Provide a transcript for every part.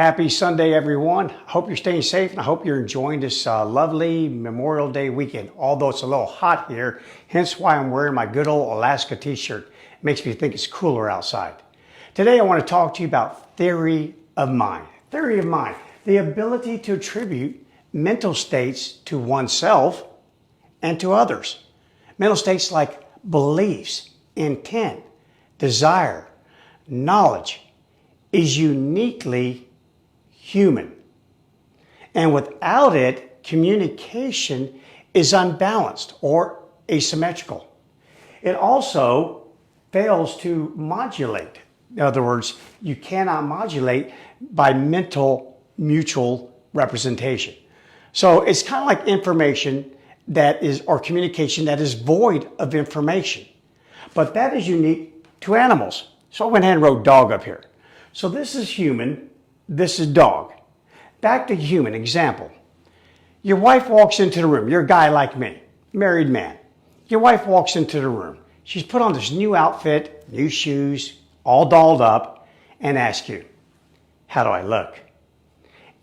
Happy Sunday, everyone. I hope you're staying safe and I hope you're enjoying this lovely Memorial Day weekend, although it's a little hot here, hence why I'm wearing my good old Alaska t-shirt. It makes me think it's cooler outside. Today, I want to talk to you about theory of mind. Theory of mind, the ability to attribute mental states to oneself and to others. Mental states like beliefs, intent, desire, knowledge is uniquely human. And without it, communication is unbalanced or asymmetrical. It also fails to modulate. In other words, you cannot modulate by mental mutual representation. So it's kind of like information that is, or communication that is void of information. But that is unique to animals. So I went ahead and wrote dog up here. So this is human, this is dog. Back to human, example. Your wife walks into the room, you're a guy like me, married man. Your wife walks into the room. She's put on this new outfit, new shoes, all dolled up, and asks you, how do I look?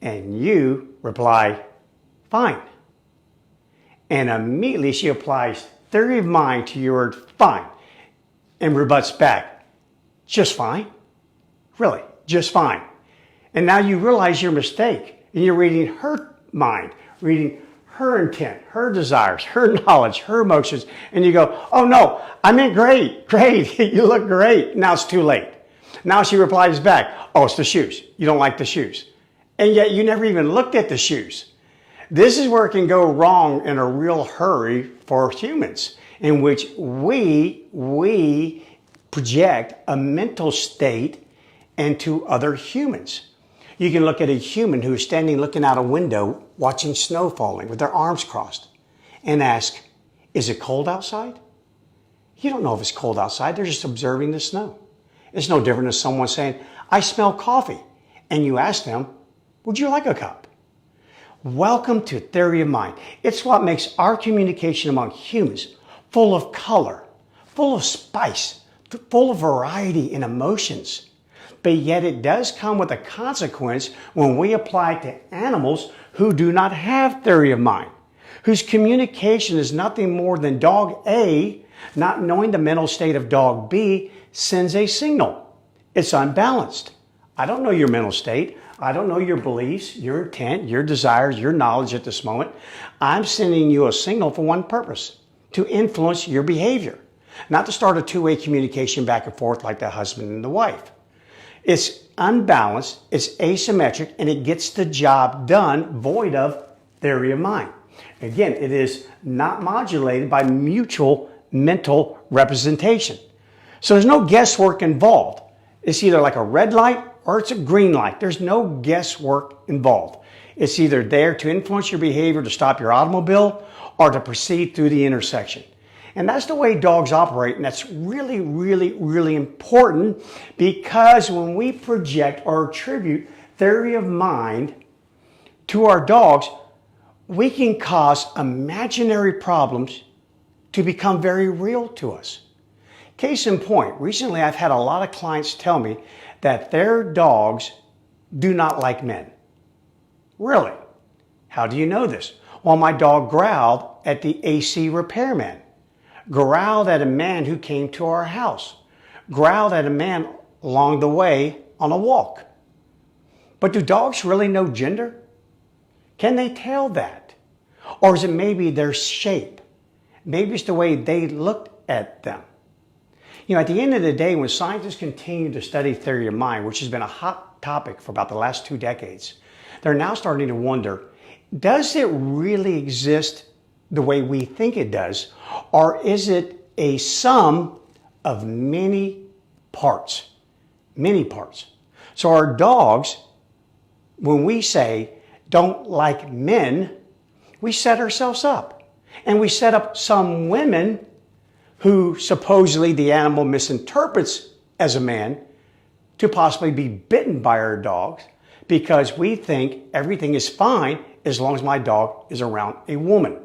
And you reply, fine. And immediately she applies theory of mind to your word fine and rebuts back, just fine. Really, just fine. And now you realize your mistake and you're reading her mind, reading her intent, her desires, her knowledge, her emotions. And you go, oh no, I meant great, great. You look great. Now it's too late. Now she replies back, oh, it's the shoes. You don't like the shoes. And yet you never even looked at the shoes. This is where it can go wrong in a real hurry for humans, in which we project a mental state into other humans. You can look at a human who is standing looking out a window watching snow falling with their arms crossed and ask, is it cold outside? You don't know if it's cold outside. They're just observing the snow. It's no different than someone saying, I smell coffee. And you ask them, would you like a cup? Welcome to theory of mind. It's what makes our communication among humans full of color, full of spice, full of variety in emotions. But yet it does come with a consequence when we apply it to animals who do not have theory of mind, whose communication is nothing more than dog A, not knowing the mental state of dog B, sends a signal. It's unbalanced. I don't know your mental state. I don't know your beliefs, your intent, your desires, your knowledge at this moment. I'm sending you a signal for one purpose, to influence your behavior, not to start a two-way communication back and forth like the husband and the wife. It's unbalanced, it's asymmetric, and it gets the job done void of theory of mind. Again, it is not modulated by mutual mental representation. So there's no guesswork involved. It's either like a red light or it's a green light. There's no guesswork involved. It's either there to influence your behavior to stop your automobile or to proceed through the intersection. And that's the way dogs operate, and that's really, really, really important, because when we project or attribute theory of mind to our dogs, we can cause imaginary problems to become very real to us. Case in point, recently I've had a lot of clients tell me that their dogs do not like men. Really? How do you know this? Well, my dog growled at the AC repairman, growled at a man who came to our house, growled at a man along the way on a walk. But do dogs really know gender? Can they tell that? Or is it maybe their shape? Maybe it's the way they looked at them. You know, at the end of the day, when scientists continue to study theory of mind, which has been a hot topic for about the last 2 decades, they're now starting to wonder, does it really exist the way we think it does, or is it a sum of many parts? Many parts. So our dogs, when we say don't like men, we set ourselves up. And we set up some women who supposedly the animal misinterprets as a man to possibly be bitten by our dogs, because we think everything is fine as long as my dog is around a woman.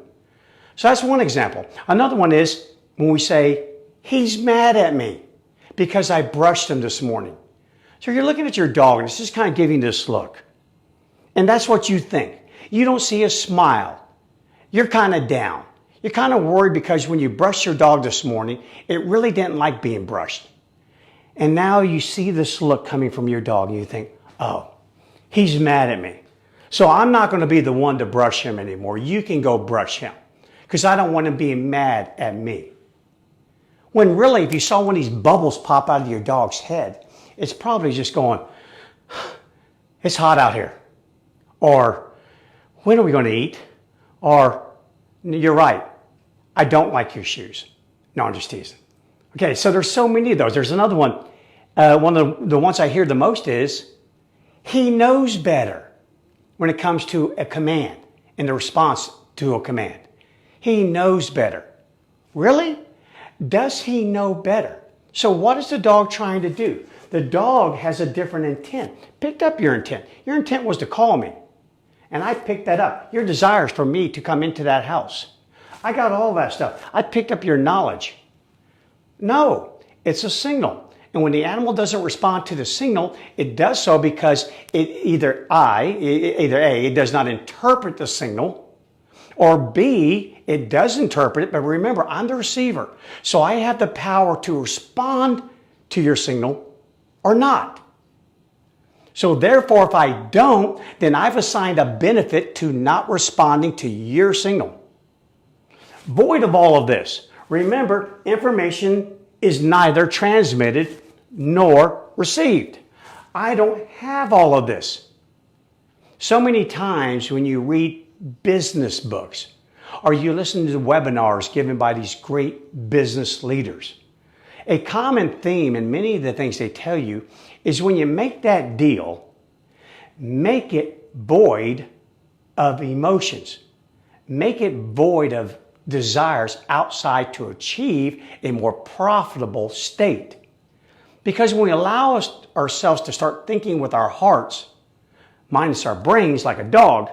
So that's one example. Another one is when we say, he's mad at me because I brushed him this morning. So you're looking at your dog and it's just kind of giving this look. And that's what you think. You don't see a smile. You're kind of down. You're kind of worried because when you brushed your dog this morning, it really didn't like being brushed. And now you see this look coming from your dog and you think, oh, he's mad at me. So I'm not going to be the one to brush him anymore. You can go brush him because I don't want him being mad at me. When really, if you saw one of these bubbles pop out of your dog's head, it's probably just going, it's hot out here. Or, when are we going to eat? Or, you're right, I don't like your shoes. No, I'm just teasing. Okay, so there's so many of those. There's another one. One of the ones I hear the most is, he knows better when it comes to a command and the response to a command. He knows better. Really? Does he know better? So what is the dog trying to do? The dog has a different intent. Picked up your intent. Your intent was to call me. And I picked that up. Your desires for me to come into that house. I got all that stuff. I picked up your knowledge. No, it's a signal. And when the animal doesn't respond to the signal, it does so because either A, it does not interpret the signal, or B, it does interpret it, but remember, I'm the receiver. So I have the power to respond to your signal or not. So therefore, if I don't, then I've assigned a benefit to not responding to your signal. Void of all of this. Remember, information is neither transmitted nor received. I don't have all of this. So many times when you read business books or you listen to webinars given by these great business leaders, a common theme in many of the things they tell you is when you make that deal, make it void of emotions. Make it void of desires outside to achieve a more profitable state. Because when we allow ourselves to start thinking with our hearts, minus our brains like a dog,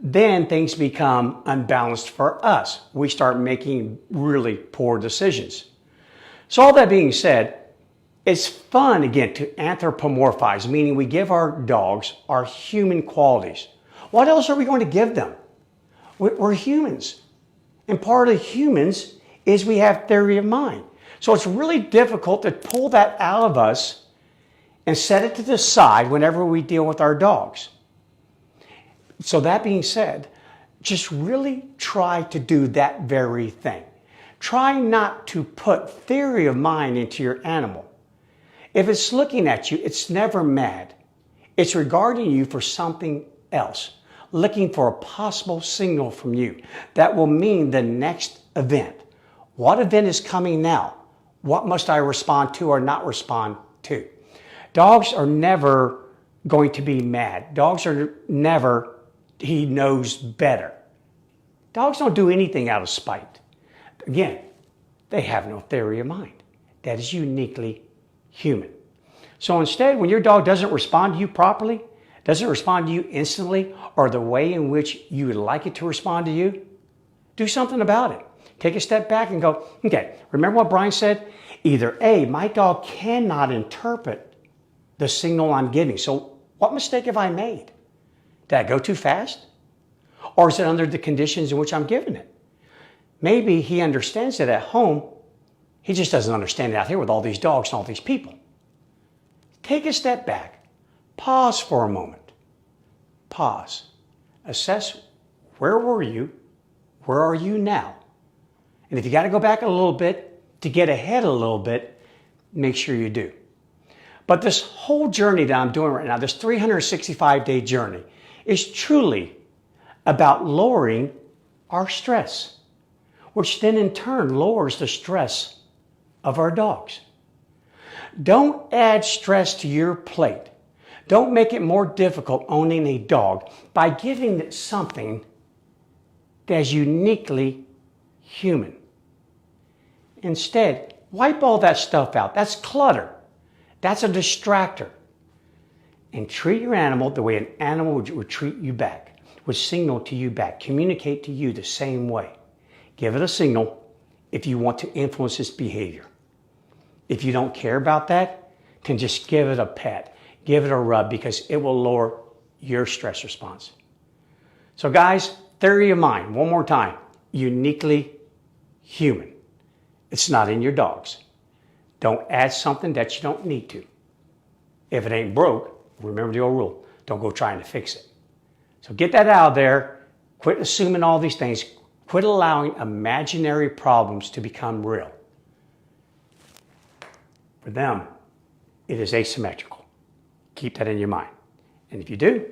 then things become unbalanced for us. We start making really poor decisions. So all that being said, it's fun again to anthropomorphize, meaning we give our dogs our human qualities. What else are we going to give them? We're humans. And part of humans is we have theory of mind. So it's really difficult to pull that out of us and set it to the side whenever we deal with our dogs. So that being said, just really try to do that very thing. Try not to put theory of mind into your animal. If it's looking at you, it's never mad. It's regarding you for something else, looking for a possible signal from you that will mean the next event. What event is coming now? What must I respond to or not respond to? Dogs are never going to be mad. Dogs are never, he knows better. Dogs don't do anything out of spite. Again, they have no theory of mind. That is uniquely human. So instead, when your dog doesn't respond to you properly, doesn't respond to you instantly or the way in which you would like it to respond to you, do something about it. Take a step back and go, okay, remember what Bryan said? Either A, my dog cannot interpret the signal I'm giving. So what mistake have I made? Did I go too fast? Or is it under the conditions in which I'm giving it? Maybe he understands it at home. He just doesn't understand it out here with all these dogs and all these people. Take a step back. Pause for a moment. Pause. Assess where were you? Where are you now? And if you got to go back a little bit to get ahead a little bit, make sure you do. But this whole journey that I'm doing right now, this 365-day journey, is truly about lowering our stress, which then in turn lowers the stress of our dogs. Don't add stress to your plate. Don't make it more difficult owning a dog by giving it something that is uniquely human. Instead, wipe all that stuff out. That's clutter. That's a distractor. And treat your animal the way an animal would treat you back, would signal to you back, communicate to you the same way. Give it a signal if you want to influence its behavior. If you don't care about that, then just give it a pet. give it a rub because it will lower your stress response. So guys, theory of mind, one more time, uniquely human. It's not in your dogs. Don't add something that you don't need to. If it ain't broke, remember the old rule, don't go trying to fix it. So get that out of there. Quit assuming all these things. Quit allowing imaginary problems to become real. For them, it is asymmetrical. Keep that in your mind. And if you do,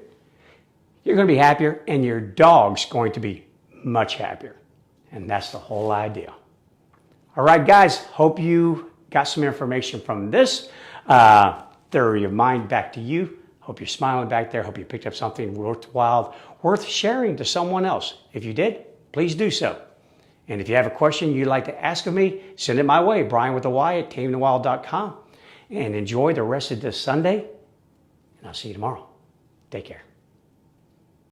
you're going to be happier and your dog's going to be much happier. And that's the whole idea. All right, guys, hope you got some information from this. Theory of mind back to you. Hope you're smiling back there. Hope you picked up something worthwhile, worth sharing to someone else. If you did, please do so. And if you have a question you'd like to ask of me, send it my way, Bryan with a Y at tamingthewild.com. And enjoy the rest of this Sunday. And I'll see you tomorrow. Take care.